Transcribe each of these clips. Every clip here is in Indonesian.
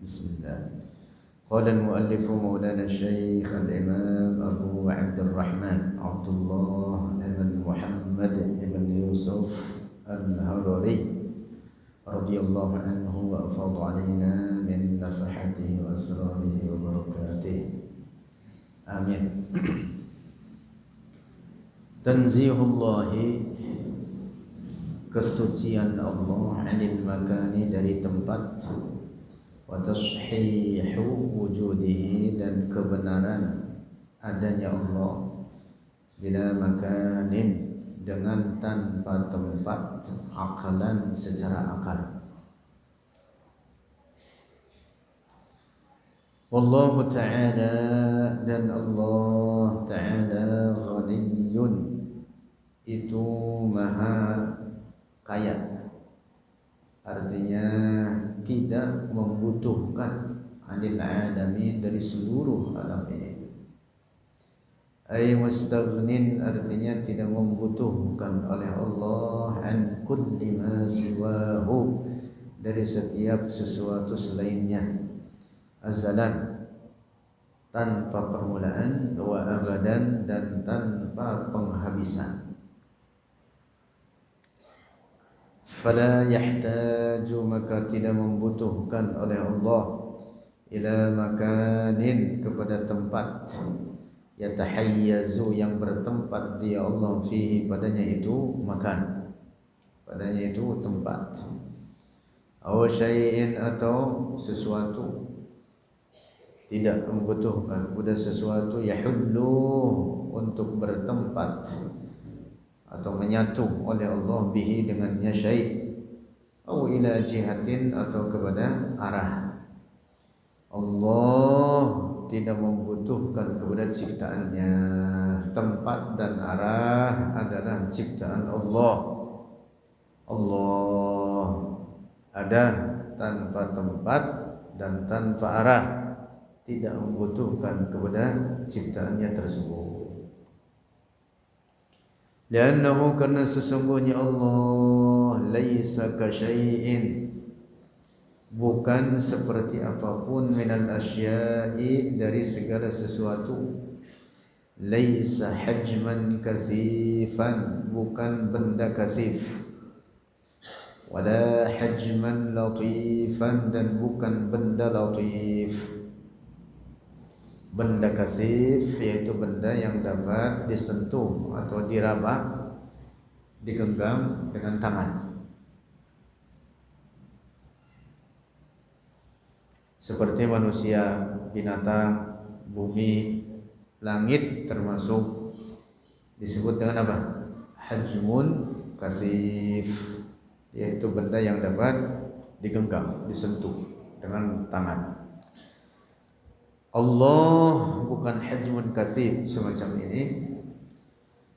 Bismillah. Qala al-muallif Maulana Syekh al-Imam Abu Abdurrahman Abdullah ibn Muhammad ibn Yusuf al-Harari radhiyallahu anhu wa afadha alaina min nafahatihi wa asrarihi wa barakatihi. Amin. Tanzihullahi, kesucian Allah, anil makani, dari tempat, wa tashihu wujudihi, dan kebenaran adanya Allah, bila makanin, dengan tanpa tempat, akalan, secara akal. Wallahu ta'ala, dan Allah ta'ala, ghaniyun, itu maha kaya, artinya tidak membutuhkan, anil alami, dari seluruh alam ini. Ay mustaghnin, artinya tidak membutuhkan oleh Allah, an kulli ma siwahu, dari setiap sesuatu selainnya, azalan, tanpa permulaan, wa abadan, dan tanpa penghabisan. Fala yahtaju, maka tidak membutuhkan oleh Allah, ila makanin, kepada tempat, yatahayyazu, yang bertempat dia Allah, fihi, padanya itu makan, padanya itu tempat, aw syai'in, atau sesuatu, tidak membutuhkan kepada sesuatu, yahullu, untuk bertempat atau menyatu oleh Allah, bihi, dengannya, syai', atau ila jihatin, atau kepada arah. Allah tidak membutuhkan kepada ciptaannya. Tempat dan arah adalah ciptaan Allah. Allah ada tanpa tempat dan tanpa arah, tidak membutuhkan kepada ciptaannya tersebut. Liannahu, karena sesungguhnya Allah, laisa ka syai'in, bukan seperti apapun, minal asya'i, dari segala sesuatu, laisa hajman kathifan, bukan benda kasif, wala hajman latifan, dan bukan benda latif. Benda kasif yaitu benda yang dapat disentuh atau diraba, digenggam dengan tangan, seperti manusia, binatang, bumi, langit, termasuk disebut dengan apa? Hajmun kasif, yaitu benda yang dapat digenggam, disentuh dengan tangan. Allah bukan hajmun kathib semacam ini.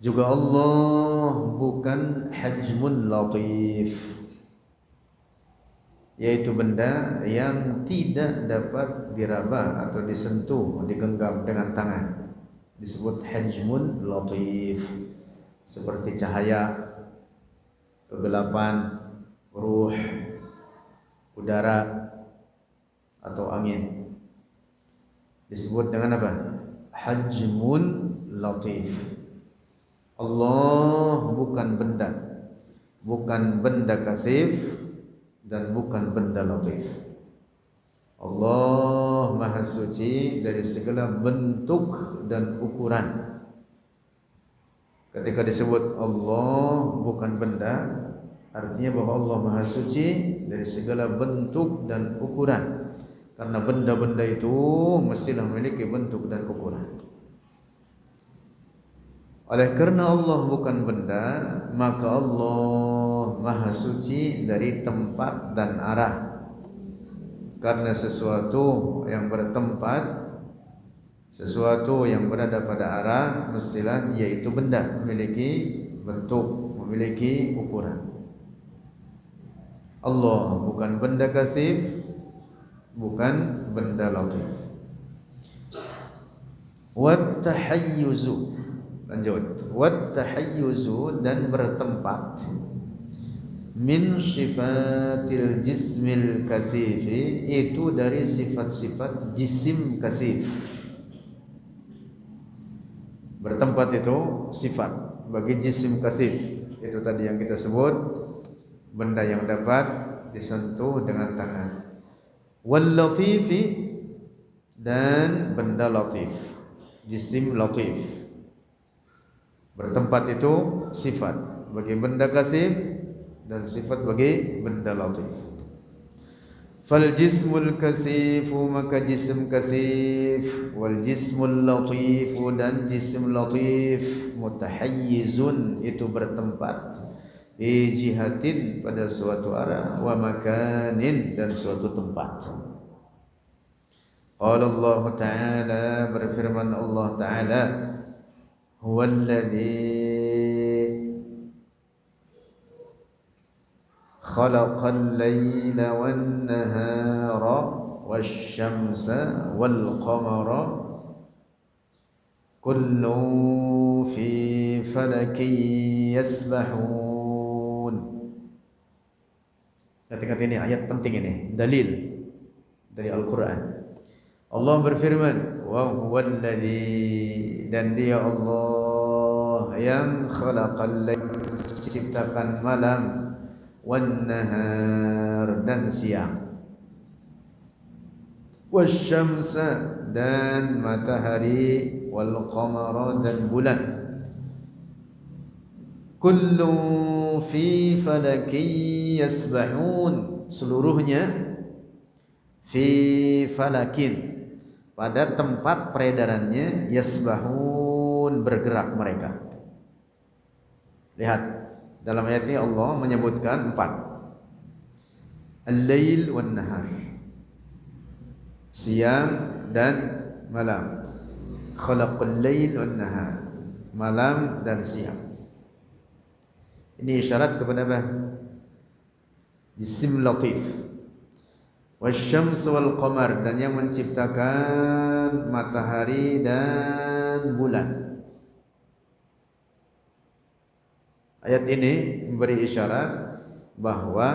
Juga Allah bukan hajmun latif, yaitu benda yang tidak dapat diraba atau disentuh, digenggam dengan tangan, disebut hajmun latif. Seperti cahaya, kegelapan, ruh, udara, atau angin, disebut dengan apa? Hajmun latif. Allah bukan benda, bukan benda kasif, dan bukan benda latif. Allah maha suci dari segala bentuk dan ukuran. Ketika disebut Allah bukan benda, artinya bahwa Allah maha suci dari segala bentuk dan ukuran. Karena benda-benda itu mestilah memiliki bentuk dan ukuran. Oleh karena Allah bukan benda, maka Allah maha suci dari tempat dan arah. Karena sesuatu yang bertempat, sesuatu yang berada pada arah, mestilah yaitu benda, memiliki bentuk, memiliki ukuran. Allah bukan benda kasif, bukan benda latif. Wat tahayyuzu, lanjut, wat tahayyuzu, dan bertempat, min sifatil jismil kasifi, itu dari sifat-sifat jisim kasif. Bertempat itu sifat bagi jisim kasif. Itu tadi yang kita sebut, benda yang dapat disentuh dengan tangan. Wal latifi, dan benda latif, jisim latif. Bertempat itu sifat bagi benda kasif dan sifat bagi benda latif. Fal jismul kasifu, maka jisim kasif, wal jismul latifu, dan jisim latif, mutahayyizun, itu bertempat, fi jihatin, pada suatu arah, wa makanin, dan suatu tempat. Qala Allah Ta'ala, berfirman Allah Ta'ala, huwallazi khalaqal laila wan nahara wasyamsa wal qamara kullun fi falakin yasbahun. Ingat ini ayat penting, ini dalil dari Al-Quran. Allah berfirman, wa huwallazi, dan dia Allah yang khalaqal laila, ciptakan malam, wan nahar, dan siang, wasyamsa, dan matahari, wal qamara, dan bulan, kullu fi falakin yasbahun, seluruhnya fi falakin, pada tempat peredarannya, yasbahun, bergerak mereka. Lihat, dalam ayat ini Allah menyebutkan 4. Al-lail wan nahar, siang dan malam. Khalaqal lail wan nahar, malam dan siang. Ini isyarat kepada apa? Jisim latif. Wasyams wal qamar, dan yang menciptakan matahari dan bulan. Ayat ini memberi isyarat bahwa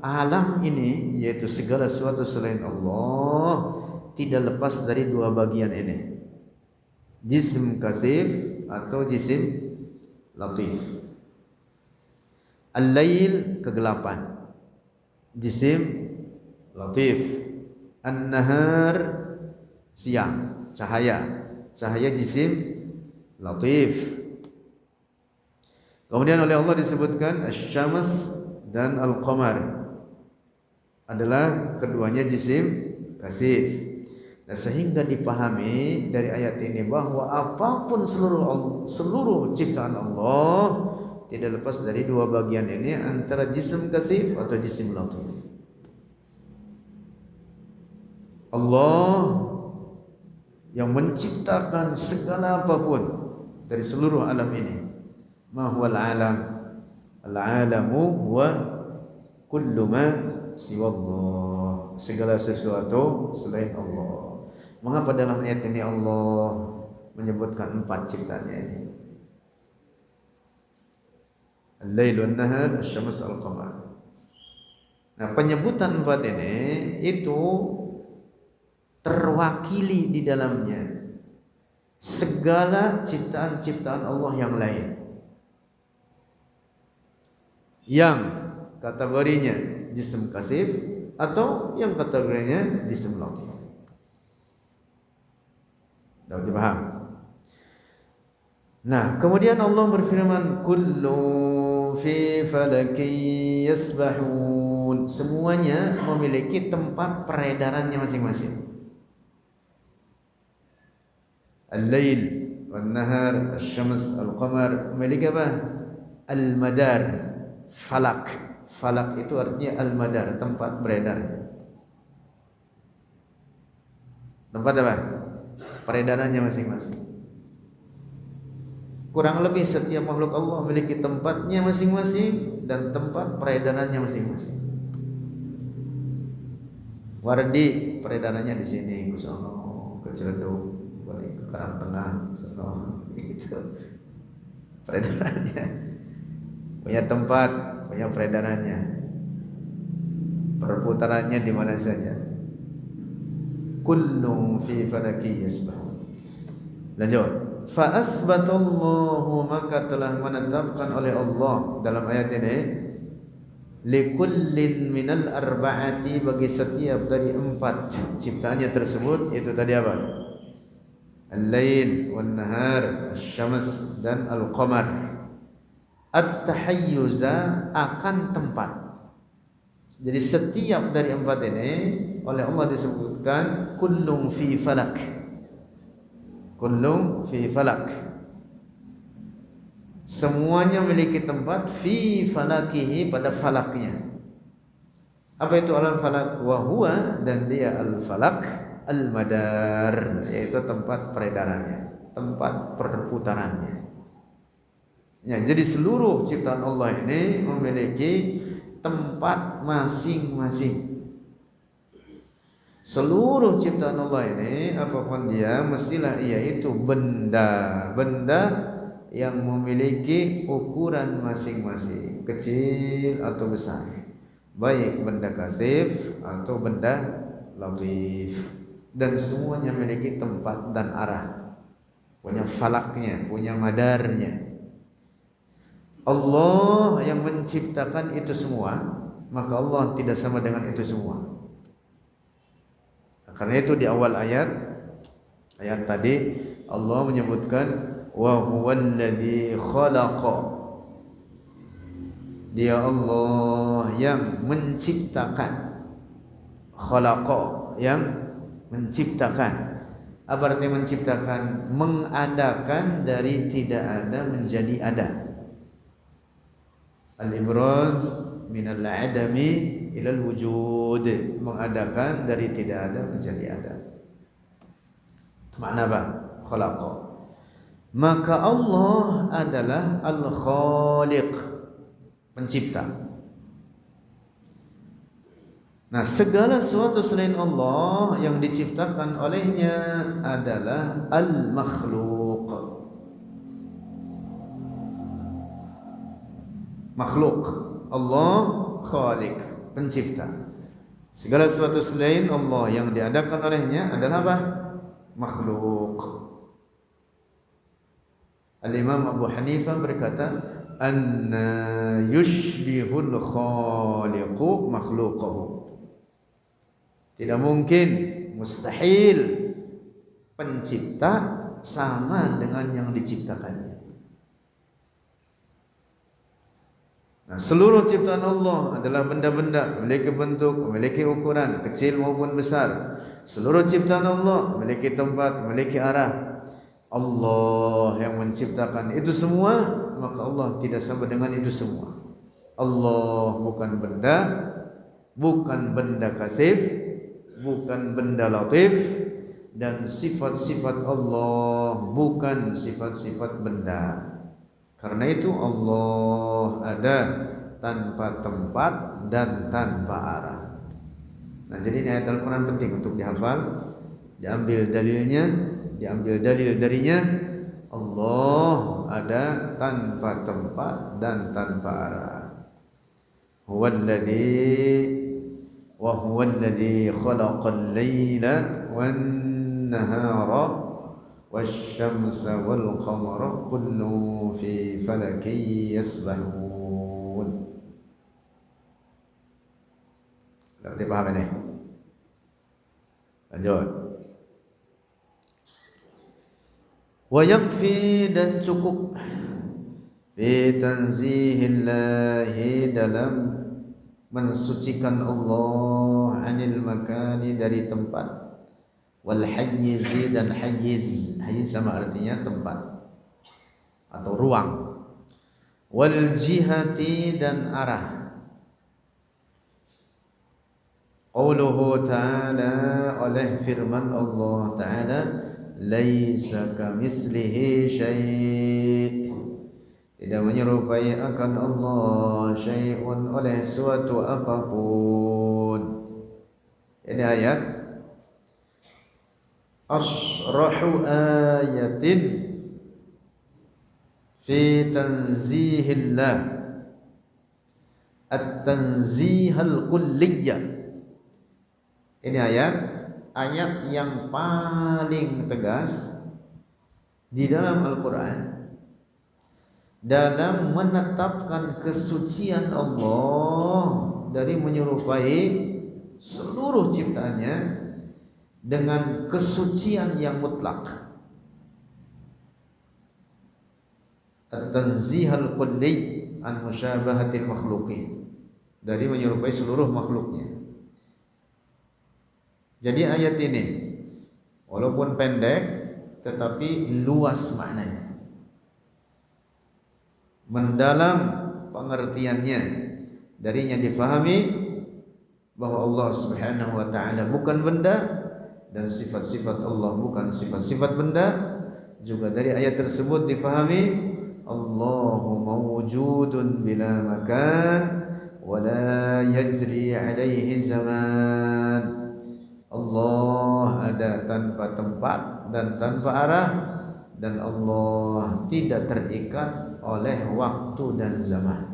alam ini, yaitu segala sesuatu selain Allah, tidak lepas dari 2 bagian ini, jisim kasif atau jisim latif. Al-lail, kegelapan, jisim latif. An-nahar, siang, cahaya, jisim latif. Kemudian oleh Allah disebutkan asy-syams dan al-qamar adalah keduanya jisim kasif. Nah, sehingga dipahami dari ayat ini bahwa apapun seluruh ciptaan Allah tidak lepas dari 2 bagian ini, antara jisim kasif atau jisim latif. Allah yang menciptakan segala apapun dari seluruh alam ini. Ma huwal alam? Al-alamu huwa kullu ma siwa Allah, segala sesuatu selain Allah. Mengapa dalam ayat ini Allah menyebutkan 4 ciptaannya ini? Al-lail wan nahar, asy-syams, al-qamar. Nah, penyebutan 4 ini itu terwakili di dalamnya segala ciptaan-ciptaan Allah yang lain, yang kategorinya jisim kasif atau yang kategorinya jisim latif. Dapat dipaham? Nah, kemudian Allah berfirman, kullu fi falakin yasbahun, semuanya memiliki tempat peredarannya masing-masing. Al-lail wan nahar, asy-syams, al-qamar, memiliki apa? Al-madar, falak. Falak itu artinya al-madar, tempat beredar. Tempat apa? Peredarannya masing-masing. Kurang lebih setiap makhluk Allah memiliki tempatnya masing-masing dan tempat peredarannya masing-masing. Wardi peredarannya di sini, ke sono, ke Ciledug, balik ke Karang Tengah, sono, itu peredarannya. Punya tempat punya peredarannya, perputarannya di mana saja. Kullun fi falaki yasbahun. Lanjut. Fa asbatallahu, maka telah menetapkan oleh Allah dalam ayat ini, likullin minal arba'ati, bagi setiap dari 4 ciptaannya tersebut, itu tadi apa? Al-lail wan nahar, asy-syams dan al-qamar. At-tahayyuza, akan tempat. Jadi setiap dari 4 ini oleh Allah disebutkan kullun fi falak. Kullun fi falak. Semuanya memiliki tempat fi falakihi, pada falaknya. Apa itu al-falak? Wa huwa, dan dia al-falak al-madar, yaitu tempat peredarannya, tempat perputarannya. Ya, jadi seluruh ciptaan Allah ini memiliki tempat masing-masing. Seluruh ciptaan Allah ini, apapun dia, mestilah ia itu benda-benda yang memiliki ukuran masing-masing, kecil atau besar, baik benda kasif atau benda latif, dan semuanya memiliki tempat dan arah, punya falaknya, punya madarnya. Allah yang menciptakan itu semua, maka Allah tidak sama dengan itu semua. Karena itu di awal ayat tadi Allah menyebutkan wa huwallazi khalaqa, dia Allah yang menciptakan. Khalaqa, yang menciptakan. Apa artinya menciptakan? Mengadakan dari tidak ada menjadi ada. Al-ibraz minal adami ilal wujud, mengadakan dari tidak ada menjadi ada. Makna apa? Khalaqa. Maka Allah adalah al-khaliq, pencipta. Nah, segala sesuatu selain Allah yang diciptakan olehnya adalah al-makhluq. Makhluk. Allah khaliq, pencipta. Segala sesuatu selain Allah yang diadakan olehnya adalah apa? Makhluk. Al-Imam Abu Hanifah berkata, anna yushbihul khaliqu makhluqahu. Tidak mungkin, mustahil pencipta sama dengan yang diciptakannya. Nah, seluruh ciptaan Allah adalah benda-benda, memiliki bentuk, memiliki ukuran, kecil maupun besar. Seluruh ciptaan Allah memiliki tempat, memiliki arah. Allah yang menciptakan itu semua, maka Allah tidak sama dengan itu semua. Allah bukan benda kasif, bukan benda latif, dan sifat-sifat Allah bukan sifat-sifat benda. Karena itu Allah ada tanpa tempat dan tanpa arah. Nah, jadi ini ayat Al-Quran penting untuk dihafal, diambil dalilnya, diambil dalil darinya. Allah ada tanpa tempat dan tanpa arah. Huwallazi khalaqal laila wan nahara wasyamsa wal qamara kullun fi falakin yasbahun. Berarti paham ini? Lanjut. Wa yakfi, dan cukup, fi tanzihillahi, dalam mensucikan Allah, anil makani, dari tempat, wal hayyizi, dan hayyiz. Hayyiz sama artinya tempat atau ruang. Wal jihati, dan arah. Qauluhu ta'ala, oleh firman Allah Ta'ala, laisa kamitslihi syai', tidak menyerupai akan Allah syai'un, oleh suatu apapun. Ini ayat asrahu ayatin fi tanzihillah, at-tanzihal kulliyah. Ini ayat yang paling tegas di dalam Al-Quran dalam menetapkan kesucian Allah dari menyerupai seluruh ciptaannya dengan kesucian yang mutlak. At-tanzihal kulli an musyabahatil makhluqin, dari menyerupai seluruh makhluknya. Jadi ayat ini walaupun pendek tetapi luas maknanya, mendalam pengertiannya. Darinya difahami bahwa Allah Subhanahu wa taala bukan benda dan sifat-sifat Allah bukan sifat-sifat benda. Juga dari ayat tersebut difahami Allahu mawjudun bila makan wa la yajri alaihi zaman. Allah ada tanpa tempat dan tanpa arah, dan Allah tidak terikat oleh waktu dan zaman.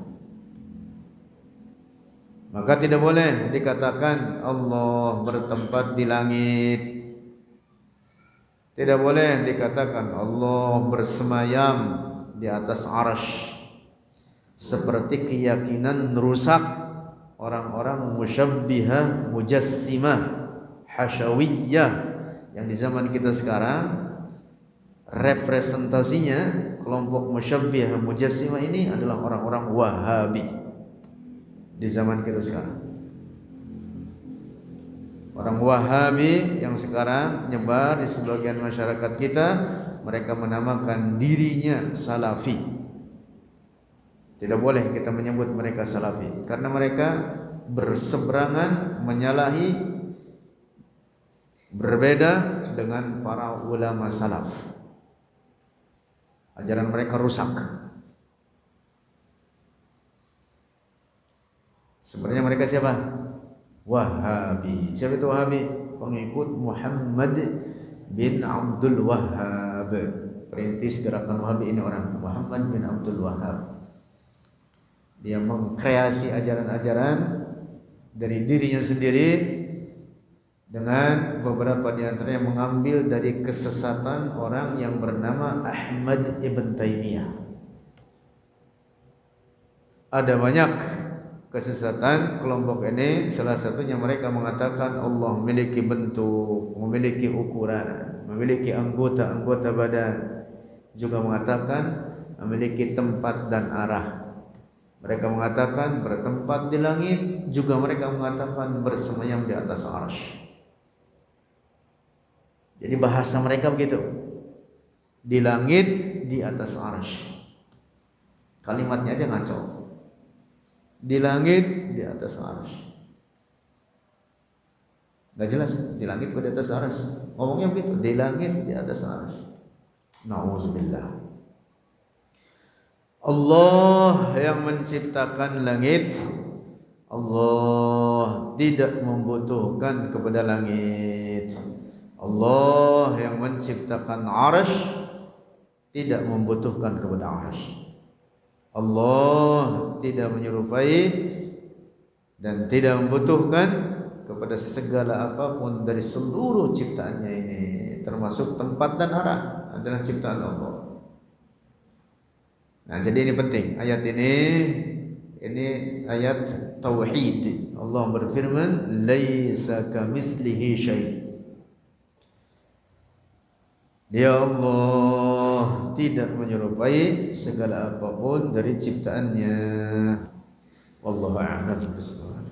Maka tidak boleh dikatakan Allah bertempat di langit. Tidak boleh dikatakan Allah bersemayam di atas arasy, seperti keyakinan rusak orang-orang musyabbihah, mujassimah, hasyawiyah yang di zaman kita sekarang representasinya kelompok musyabbihah, mujassimah ini adalah orang-orang Wahabi di zaman kita sekarang. Orang Wahabi yang sekarang nyebar di sebagian masyarakat kita, mereka menamakan dirinya Salafi. Tidak boleh kita menyebut mereka Salafi karena mereka berseberangan, menyalahi, berbeda dengan para ulama salaf. Ajaran mereka rusak. Sebenarnya mereka siapa? Wahabi. Siapa itu Wahabi? Pengikut Muhammad bin Abdul Wahhab. Perintis gerakan Wahabi ini orang Muhammad bin Abdul Wahhab. Dia mengkreasi ajaran-ajaran dari dirinya sendiri, dengan beberapa di antaranya mengambil dari kesesatan orang yang bernama Ahmad ibn Taimiyah. Ada banyak kesesatan kelompok ini, salah satunya mereka mengatakan Allah memiliki bentuk, memiliki ukuran, memiliki anggota-anggota badan, juga mengatakan memiliki tempat dan arah. Mereka mengatakan bertempat di langit, juga mereka mengatakan bersemayam di atas arsy. Jadi bahasa mereka begitu. Di langit, di atas arsy. Kalimatnya aja ngaco. Di langit, di atas arsy. Gak jelas, di langit ke di atas arsy. Ngomongnya begitu, di langit, di atas arsy. Nauzubillah. Allah yang menciptakan langit, Allah tidak membutuhkan kepada langit. Allah yang menciptakan arsy tidak membutuhkan kepada arsy. Allah tidak menyerupai dan tidak membutuhkan kepada segala apapun dari seluruh ciptaannya ini, termasuk tempat dan arah adalah ciptaan Allah. Nah, jadi ini penting ayat ini ayat tauhid. Allah berfirman, "Laisa kamitslihi syai'." Dia Allah tidak menyerupai segala apapun dari ciptaannya. Wallahu a'lam bishawab.